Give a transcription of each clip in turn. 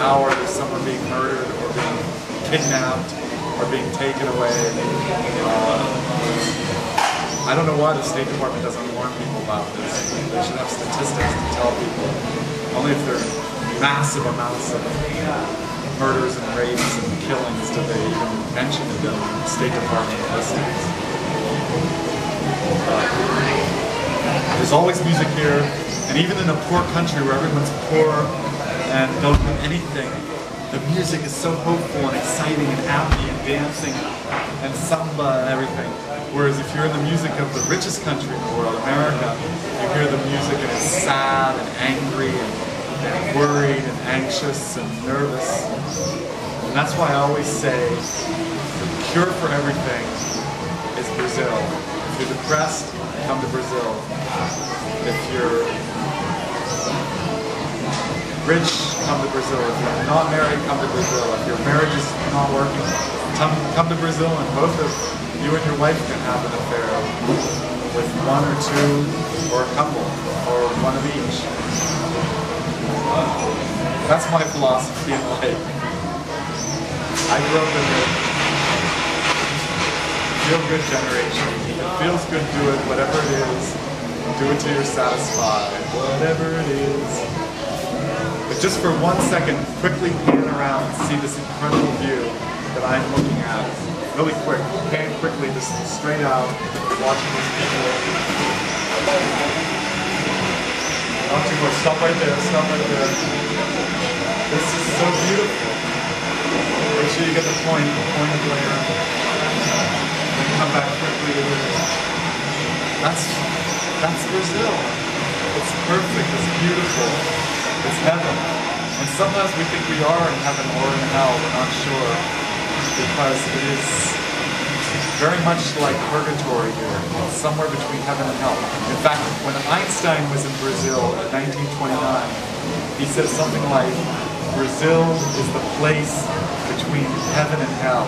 hour there's someone being murdered or being kidnapped or being taken away. I don't know why the State Department doesn't warn people about this. They should have statistics to tell people. Only if there are massive amounts of murders and rapes and killings do they even mention it in the State Department listings. There's always music here, and even in a poor country where everyone's poor and don't do anything, the music is so hopeful and exciting and happy and dancing and samba and everything. Whereas if you're in the music of the richest country in the world, America, you hear the music and it's sad and angry and worried and anxious and nervous. And that's why I always say the cure for everything is Brazil. If you're depressed, come to Brazil. If you're rich, come to Brazil. If you're not married, come to Brazil. If your marriage is not working, come to Brazil, and both of you and your wife can have an affair with one or two or a couple or one of each. That's my philosophy in life. I grew up in the feel-good generation. If it feels good, do it. Whatever it is, do it till you're satisfied. Whatever it is. But just for 1 second, quickly pan around and see this incredible view that I'm looking at. Really quick, pan quickly, just straight out, watching these people. Not too much. Stop right there. Stop right there. This is so beautiful. Make sure you get the point of layer. Then come back quickly to this. That's Brazil. It's perfect. It's beautiful. It's heaven. And sometimes we think we are in heaven or in hell. We're not sure. Because it is very much like purgatory here. It's somewhere between heaven and hell. In fact, when Einstein was in Brazil in 1929, he said something like, Brazil is the place between heaven and hell.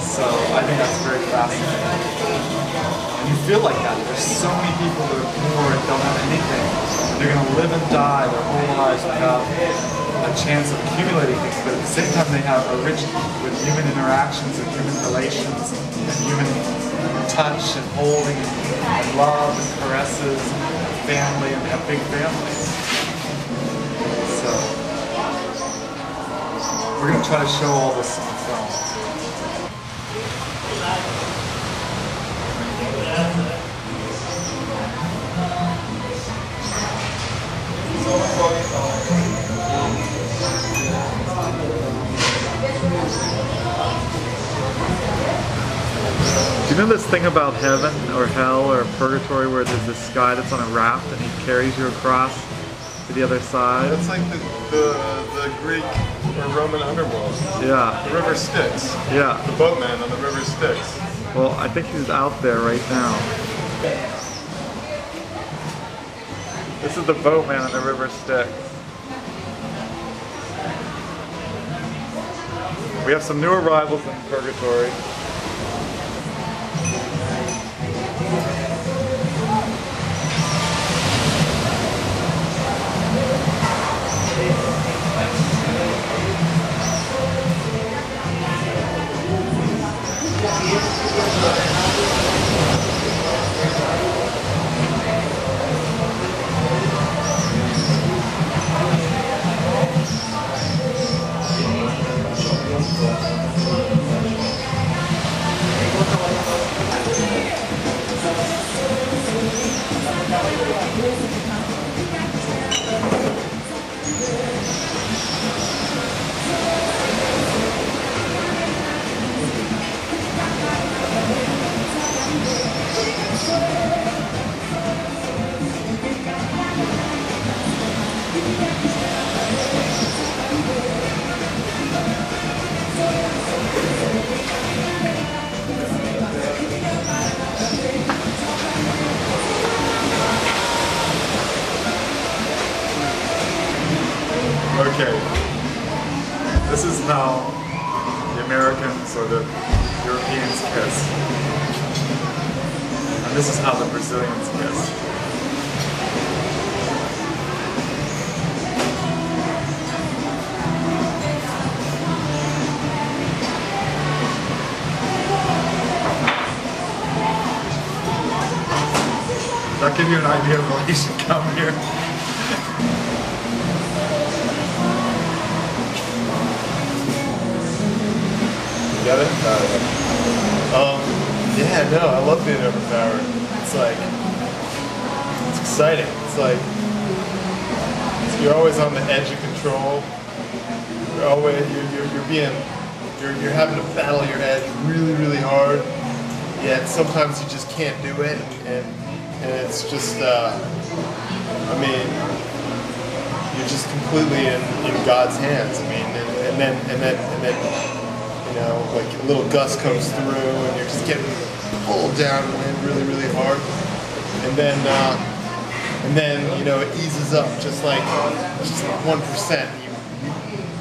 So I think that's very fascinating. And you feel like that. There's so many people that are poor and don't have anything. They're going to live and die their whole lives without a chance of accumulating things, but at the same time they have a rich with human interactions and human relations and human touch and holding and love and caresses and family, and have big families. So we're going to try to show all this on film. Do you know this thing about heaven or hell or purgatory where there's this guy that's on a raft and he carries you across to the other side? That's like the Greek or Roman underworld. Yeah. The river Styx. Yeah. The boatman on the river Styx. Well, I think he's out there right now. This is the boatman on the river Styx. We have some new arrivals in purgatory. Okay, this is how the Americans or the Europeans kiss, and this is how the Brazilians kiss. I'll give you an idea of why you should come here. Got it? Yeah, no, I love being overpowered. It's like, it's exciting. It's like, you're always on the edge of control. You're always, you're having to battle your edge really, really hard. Yet sometimes you just can't do it, and it's just, I mean, you're just completely in God's hands. I mean, and then. You know, like a little gust comes through and you're just getting pulled downwind really, really hard. And then you know, it eases up just like 1%.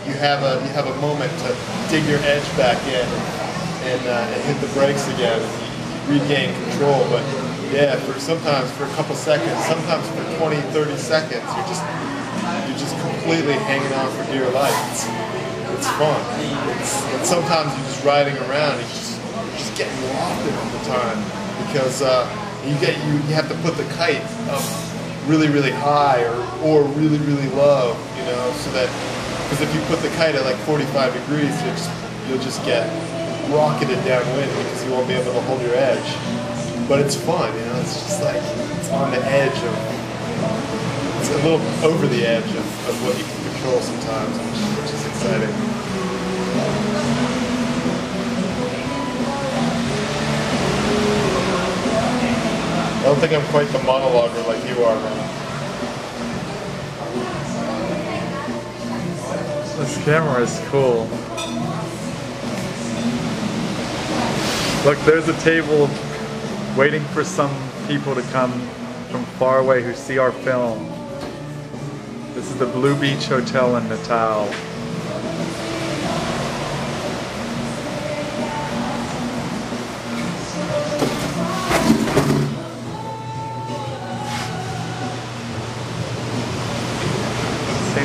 You have a moment to dig your edge back in and hit the brakes again. And you regain control. But yeah, sometimes for a couple seconds, sometimes for 20, 30 seconds, you're just completely hanging on for dear life. It's fun. And sometimes you're just riding around and you're just getting wafted all the time because you have to put the kite up really, really high or really, really low, you know, so that, because if you put the kite at like 45 degrees, you'll just get rocketed downwind because you won't be able to hold your edge. But it's fun, you know, it's just like, it's on the edge of, it's a little over the edge of what you can control sometimes, which is exciting. I don't think I'm quite the monologuer like you are, man. This camera is cool. Look, there's a table waiting for some people to come from far away who see our film. This is the Blue Beach Hotel in Natal.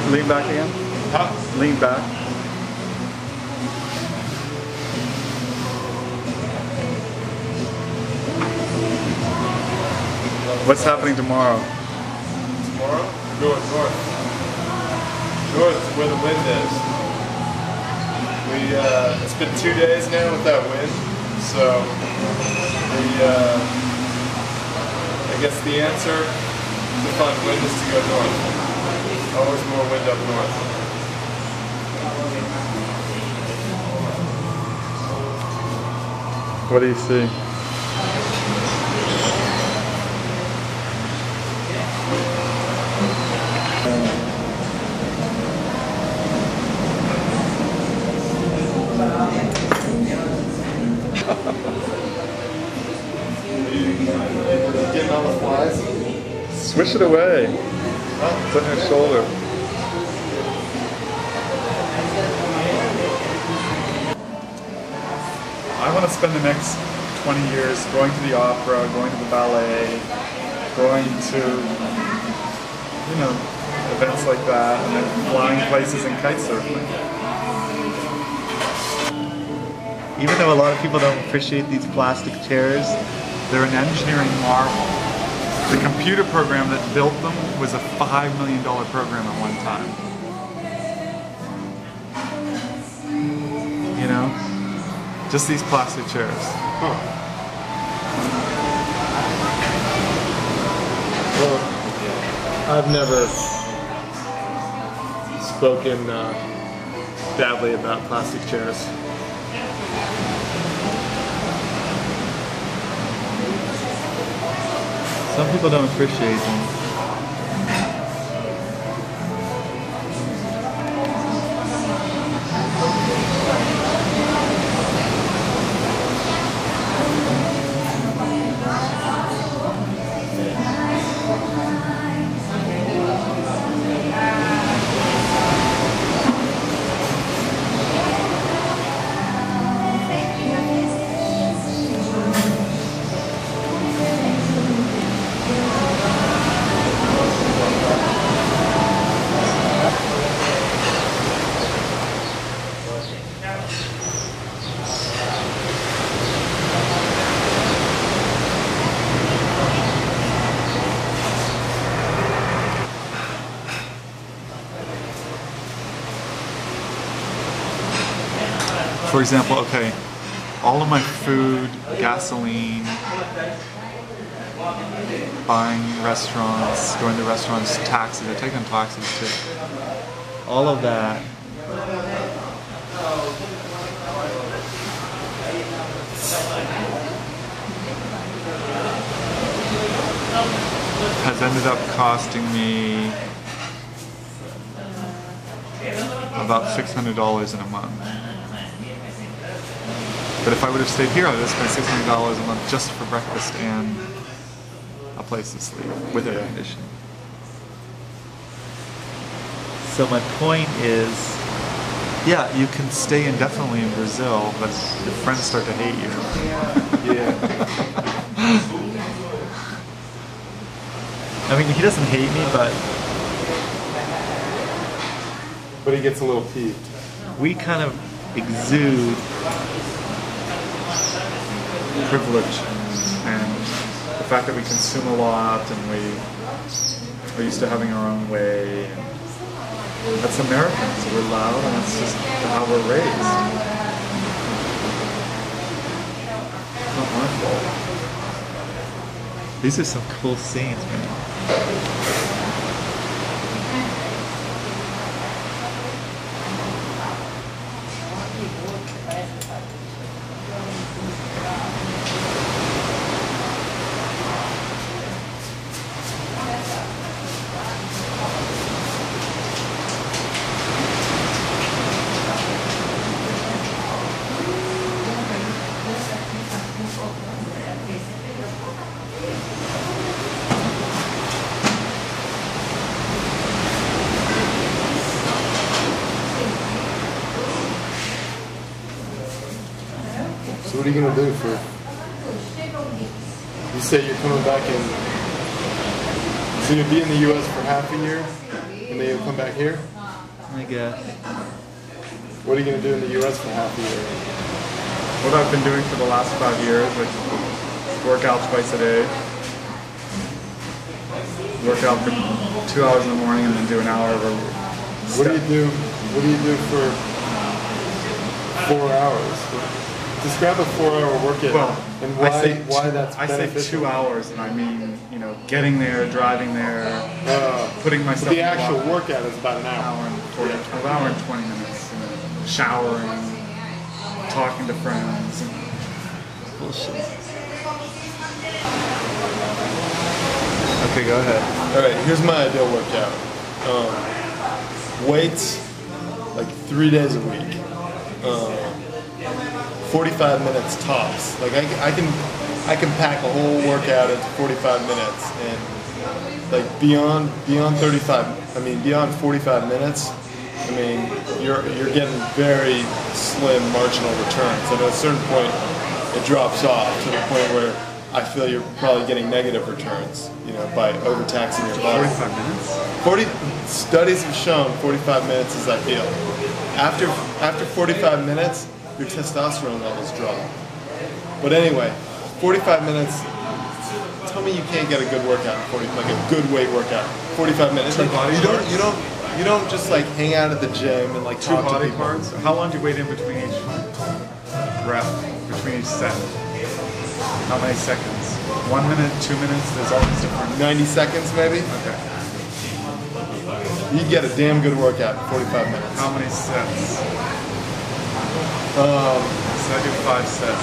Lean back again. Huh? Lean back. What's happening tomorrow? Tomorrow? Going north. North is where the wind is. It's been 2 days now without wind, so I guess the answer to find wind is to go north. Always more wind up north. What do you see? Getting all the flies? Swish it away. It's on your shoulder. I want to spend the next 20 years going to the opera, going to the ballet, going to, you know, events like that, and then flying places and kitesurfing. Even though a lot of people don't appreciate these plastic chairs, they're an engineering marvel. The computer program that built them was a $5 million program at one time. You know? Just these plastic chairs. Huh. Well, I've never spoken badly about plastic chairs. Some people don't appreciate them. For example, okay, all of my food, gasoline, buying restaurants, going to restaurants, taxis, I take them taxis too. All of that has ended up costing me about $600 in a month. But if I would have stayed here, I would have spent $600 a month just for breakfast and a place to sleep with air conditioning. So my point is, yeah, you can stay indefinitely in Brazil, but your friends start to hate you. Yeah. I mean, he doesn't hate me, But he gets a little peeved. we kind of exude privilege and the fact that we consume a lot and we are used to having our own way. And that's Americans. We're loud, and that's just how we're raised. It's not my fault. These are some cool scenes, man. So what are you gonna do for? You say you're coming back in. So you'll be in the U.S. for half a year, and then you'll come back here. I guess. What are you gonna do in the U.S. for half a year? What I've been doing for the last 5 years, which is work out twice a day. Work out for 2 hours in the morning and then do an hour of a What do you do? What do you do for 4 hours? Describe a 4-hour workout, Well, and why that's I say beneficial. 2 hours, and I mean, you know, getting there, driving there, putting myself. The actual workout is about an an hour. hour and 40, an hour and 20 minutes. You know, showering, talking to friends. Bullshit. Okay, go ahead. All right, here's my ideal workout. Weights, like 3 days a week. 45 minutes tops. Like I can pack a whole workout into 45 minutes, and like beyond 35. I mean, beyond 45 minutes. I mean, you're getting very slim marginal returns. And at a certain point, it drops off to the point where I feel you're probably getting negative returns, you know, by overtaxing your body. 45 minutes? 40 studies have shown 45 minutes is ideal. After 45 minutes, your testosterone levels drop. But anyway, 45 minutes. Tell me you can't get a good workout in 40, like a good weight workout. 45 minutes. Like, you don't just like hang out at the gym and like 2 talk to body people. parts? How long do you wait in between each rep, between each set? How many seconds? 1 minute, 2 minutes? There's always different. 90 seconds maybe. Okay. You can get a damn good workout in 45 minutes. How many sets? So I do 5 sets.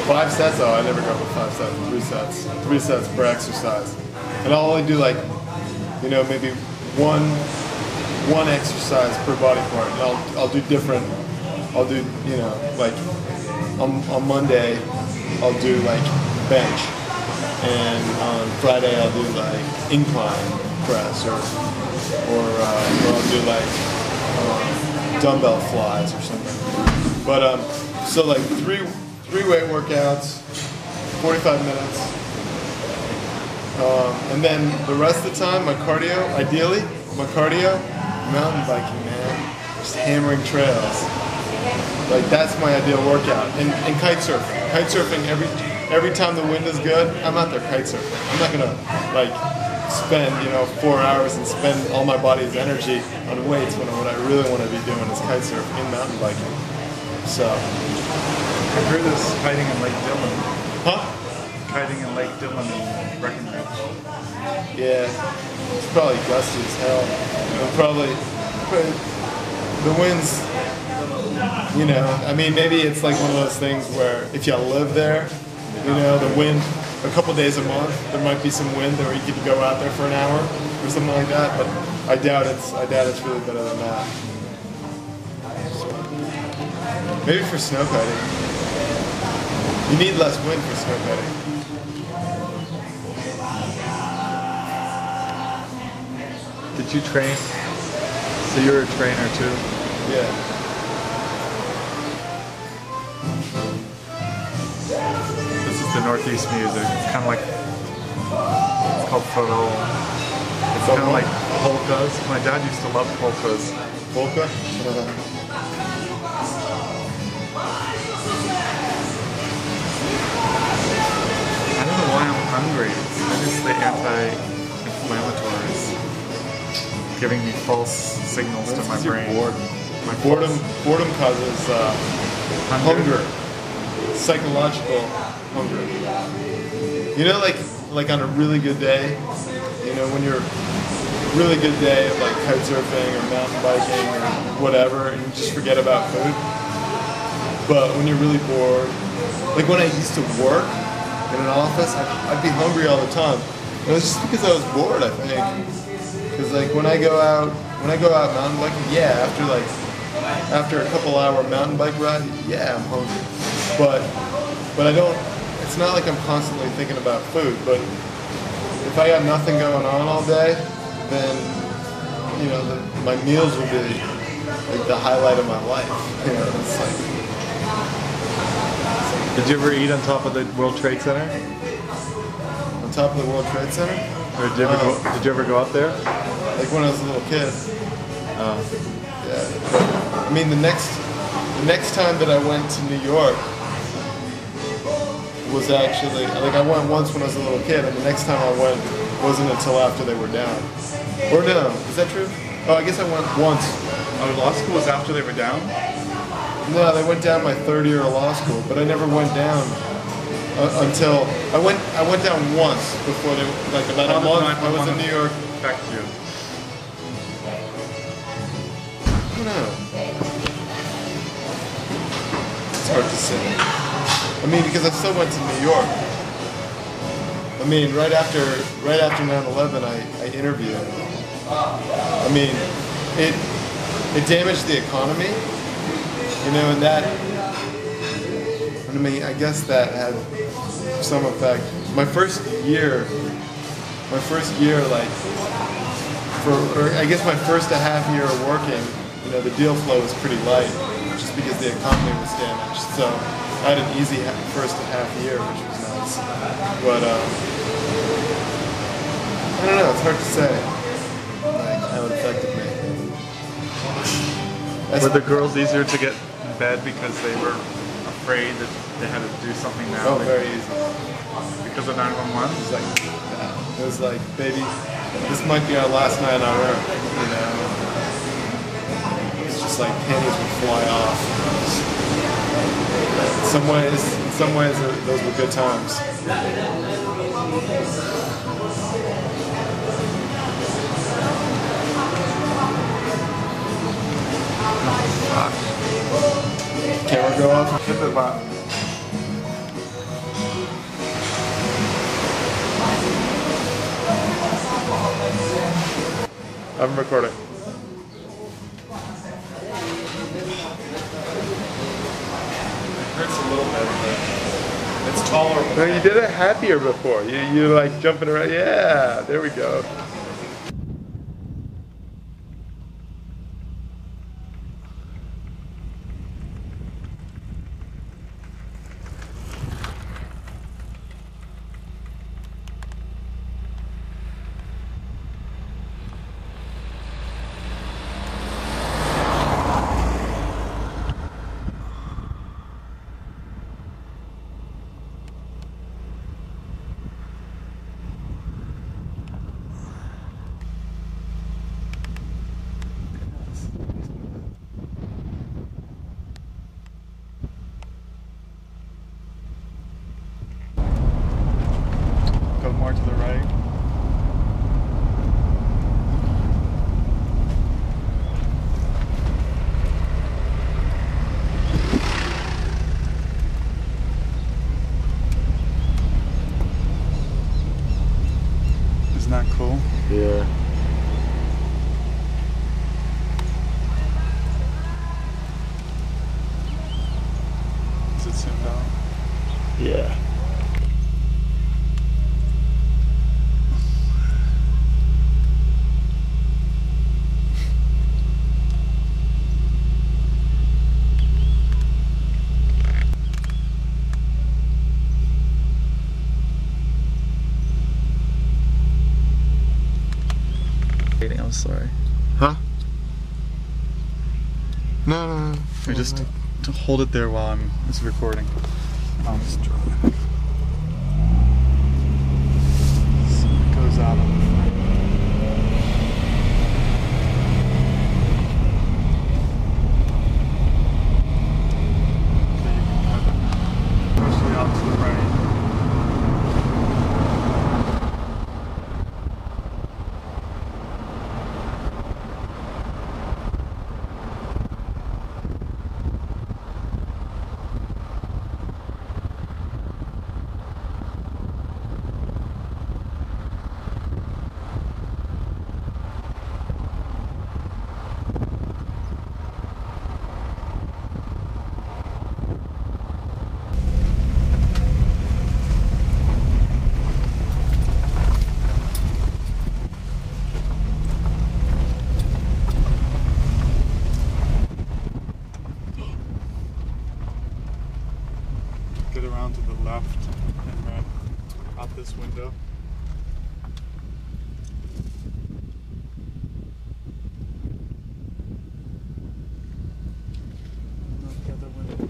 5 sets? Oh, I never go with 5 sets. 3 sets. 3 sets per exercise. And I'll only do like, you know, maybe one exercise per body part. And I'll do different. I'll do, you know, like on Monday I'll do like bench, and on Friday I'll do like incline press, or I'll do like dumbbell flies or something. But so like three weight workouts, 45 minutes, and then the rest of the time my cardio, ideally mountain biking, man, just hammering trails. Like that's my ideal workout. And kite surfing every time the wind is good, I'm out there kite surfing. I'm not gonna like spend 4 hours and spend all my body's energy on weights when what I really want to be doing is kite surfing and mountain biking. So, I heard this kiting in Lake Dillon. huh? Kiting in Lake Dillon in Breckenridge. Yeah, it's probably gusty as hell. Probably the winds. You know, I mean, maybe it's like one of those things where if you live there, you know, the wind, a couple days a month, there might be some wind where you could go out there for an hour or something like that. But I doubt it's really better than that. Maybe for snow kiting. You need less wind for snow kiting. Did you train? So you were a trainer too? Yeah. This is the Northeast music. It's kind of like, it's called photo. It's kind of like polkas. My dad used to love polkas. Polka? I don't know why I'm hungry. I just the anti-inflammatories giving me false signals to my brain. Bored. My Boredom causes hunger. Psychological hunger. You know, like on a really good day, you know, when you're really good day of like kitesurfing or mountain biking or whatever, and you just forget about food. But when you're really bored, like when I used to work in an office, I'd be hungry all the time. And it was just because I was bored, I think. Because like when I go out mountain biking, yeah, after a couple hour mountain bike ride, yeah, I'm hungry. But I don't. It's not like I'm constantly thinking about food. But if I got nothing going on all day, then you know my meals will be like the highlight of my life. You know, it's like. Did you ever eat on top of the World Trade Center? On top of the World Trade Center? Or did you ever go up there? Like when I was a little kid. Yeah. I mean, the next time that I went to New York was actually, like I went once when I was a little kid, and the next time I went wasn't until after they were down. Or no, is that true? Oh, I guess I went once. Oh, law school was after they were down? No, they went down my third year of law school, but I never went down until I went down once before they, like about a month. I was in New York. Back to you. I don't know. It's hard to say. I mean, because I still went to New York. I mean, right after 9/11, I interviewed. I mean, it damaged the economy, you know, and that. I mean, I guess that had some effect. My first year, like, or I guess my first half year of working, you know, the deal flow was pretty light, just because the economy was damaged. So I had an easy first half year, which was nice. But I don't know. It's hard to say, like, how it affected me. Were the girls easier to get in bed because they were afraid that they had to do something now? Oh, very easy. Because of 911? It was like, yeah. It was like, baby, this might be our last night on Earth, you know. It's just like panties would fly off. In some ways, those were good times. Camera go off? Hit the button. I'm recording. It hurts a little bit, but it's tolerable. No, you did it happier before. You like jumping around. Yeah, there we go. Oh, sorry. Huh? No. Or just to hold it there while it's recording. Just draw it. So it goes out on the front. So you can kind of push it out to the right. Get around to the left and run out this window. And out the other window.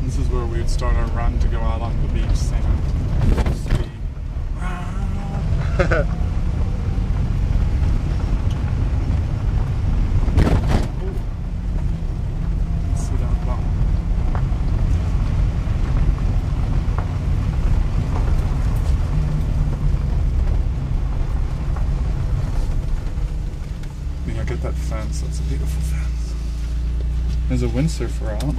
This is where we would start our run to go out on the beach singing. Sweet. See that bump. Yeah, get that fence. That's a beautiful fence. There's a windsurfer out.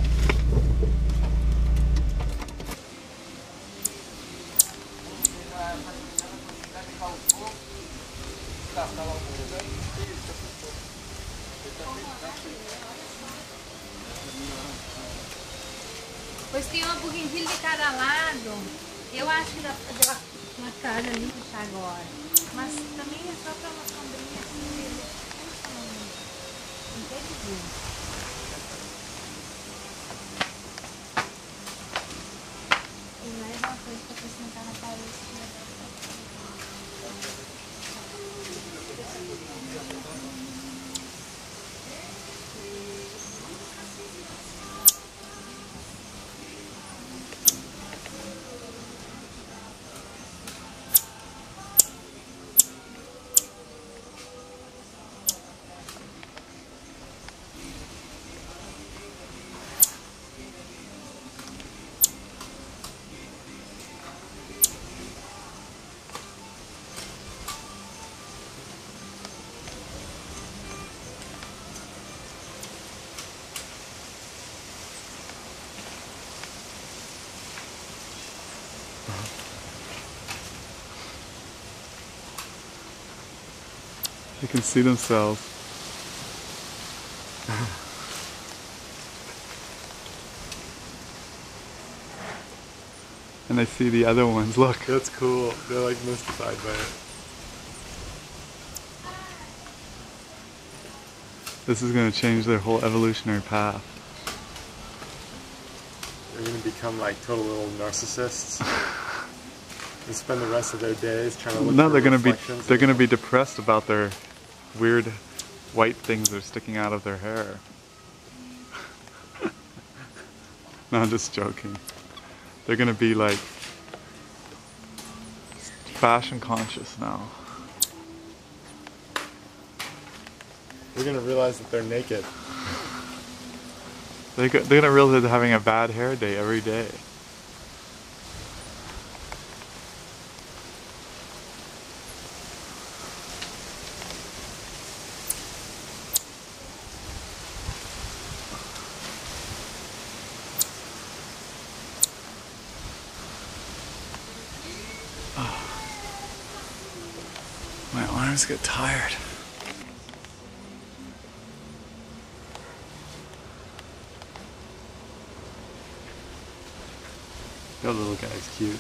Pois tem uma buguenvilha de cada lado. Eu acho que dá pra fazer uma casa ali agora. Mas também é só pra uma sombrinha assim. Não tem jeito. E mais uma coisa pra acrescentar na parede. They can see themselves. And they see the other ones. Look. That's cool. They're like mystified by it. This is going to change their whole evolutionary path. They're going to become like total little narcissists. And spend the rest of their days trying to look No, for they're going to be depressed about their weird white things that are sticking out of their hair. No, I'm just joking. They're going to be like fashion conscious now. They're going to realize that they're naked. They're going to realize they're having a bad hair day every day. arms get tired. That little guy's cute.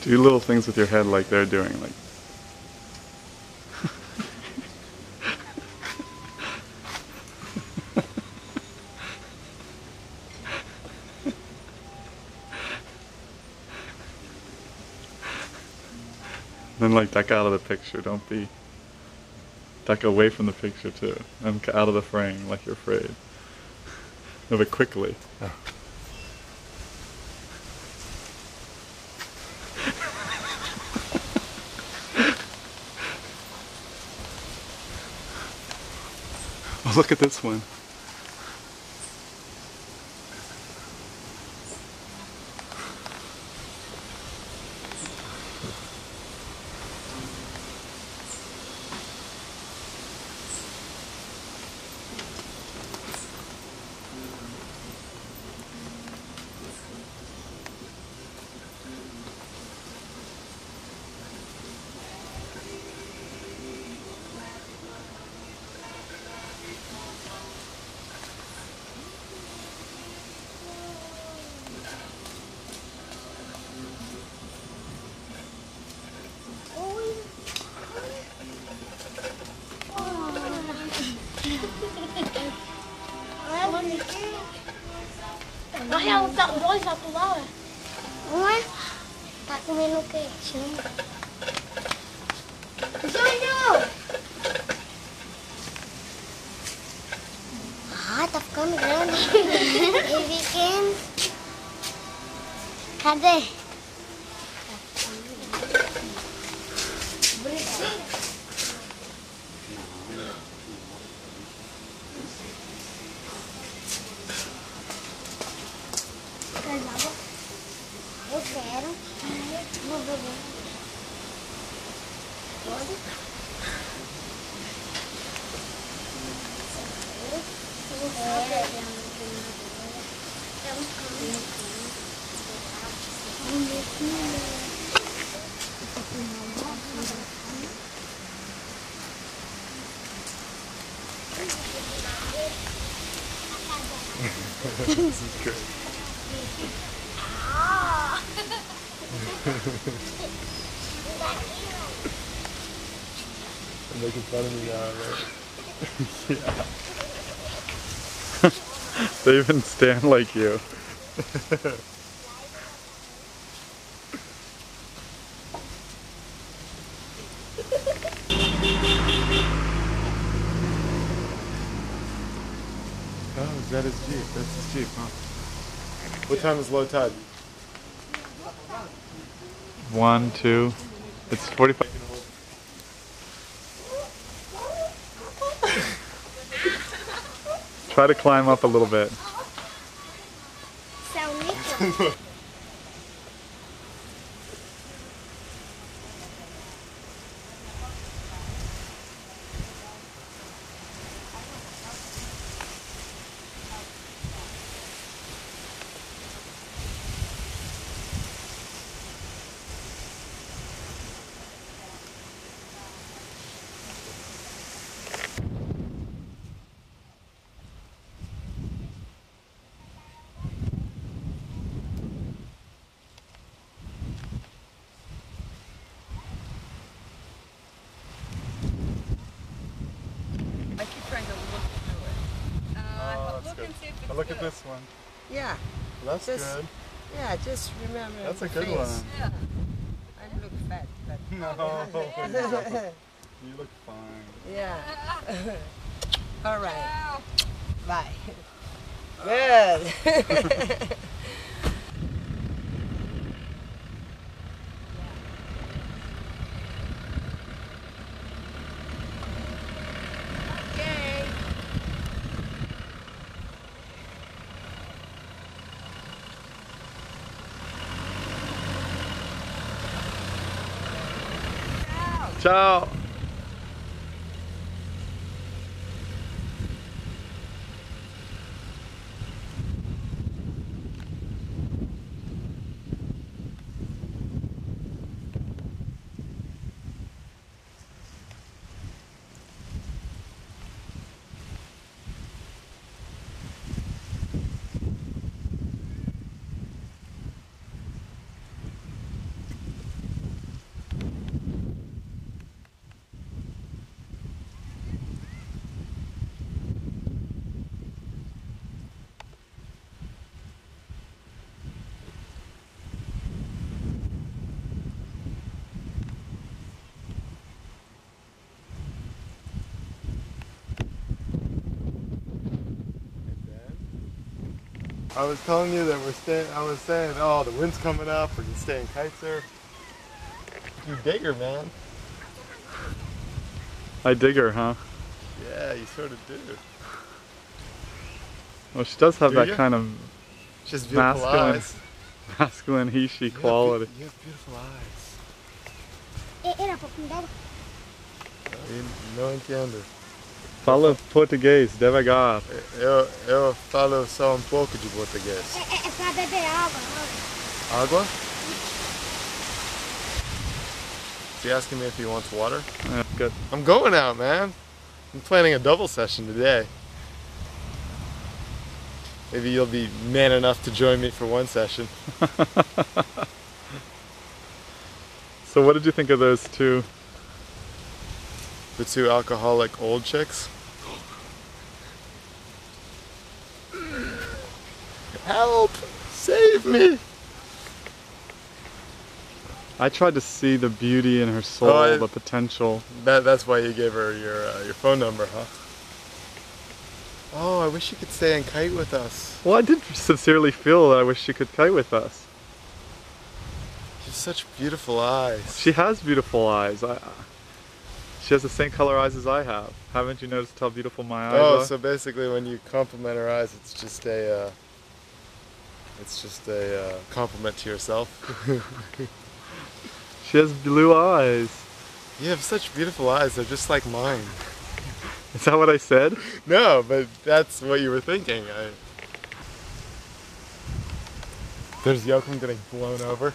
Do little things with your head like they're doing, like. Then like duck out of the picture, don't be. Duck away from the picture too, and out of the frame like you're afraid. No, but quickly. Oh. Oh, look at this one. Na real, tá dois altos lá, ué. Não é? Tá comendo quentinho. Junor! Ah, tá ficando grande. E pequeno. Cadê? Eu quero. Vou beber. Pode? This is great. I'm making fun of me now, right? Yeah. They even stand like you. Oh, is that his Jeep? That's his Jeep, huh? What time is low tide? 1, 2. It's 45. Try to climb up a little bit. I keep trying to look through it. Look and see if it's look good. at this one. Yeah. Well, that's Just- good. Yeah, just remember. That's a the good face. one. Yeah. I look fat, but. No. You look fine. Yeah. All right. Bye. Good. Okay. Ciao. I was telling you that we're staying. I was saying, oh, the wind's coming up. We're gonna stay in kitesurf. You digger, man. I dig her, huh? Yeah, you sort of do. Well, she does have Do that you? kind of She has beautiful masculine, eyes. masculine he-she quality. You have beautiful eyes. Era para fundar. Não entendo. Fala português, devagar. Eu falo só pouco de português. É para beber água. Água? Is he asking me if he wants water? Yeah, good. I'm going out, man. I'm planning a double session today. Maybe you'll be man enough to join me for one session. So what did you think of those two? The two alcoholic old chicks. Help! Save me! I tried to see the beauty in her soul, Oh, the potential. That's why you gave her your phone number, huh? Oh, I wish you could stay and kite with us. Well, I did sincerely feel that I wish she could kite with us. You have such beautiful eyes. She has beautiful eyes. She has the same color eyes as I have. Haven't you noticed how beautiful my eyes Oh, are? so basically when you compliment her eyes, it's just a compliment to yourself. She has blue eyes. You have such beautiful eyes, they're just like mine. Is that what I said? No, but that's what you were thinking. There's Joachim getting blown over.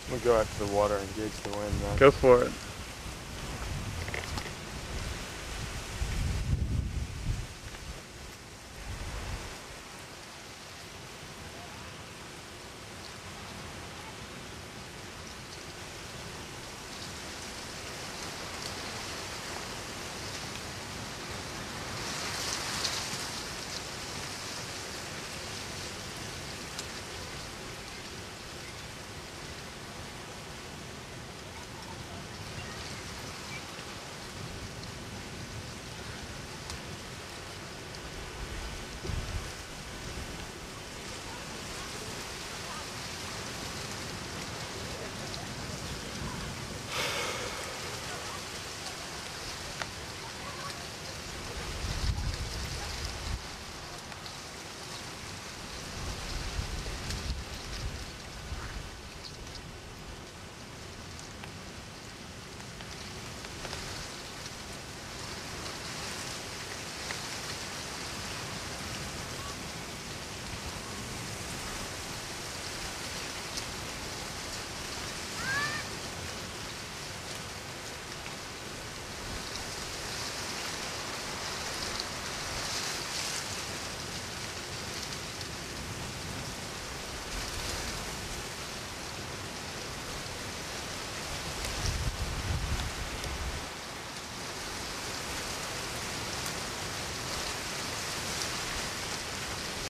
I'm gonna go after the water and gauge the wind now. Go for it.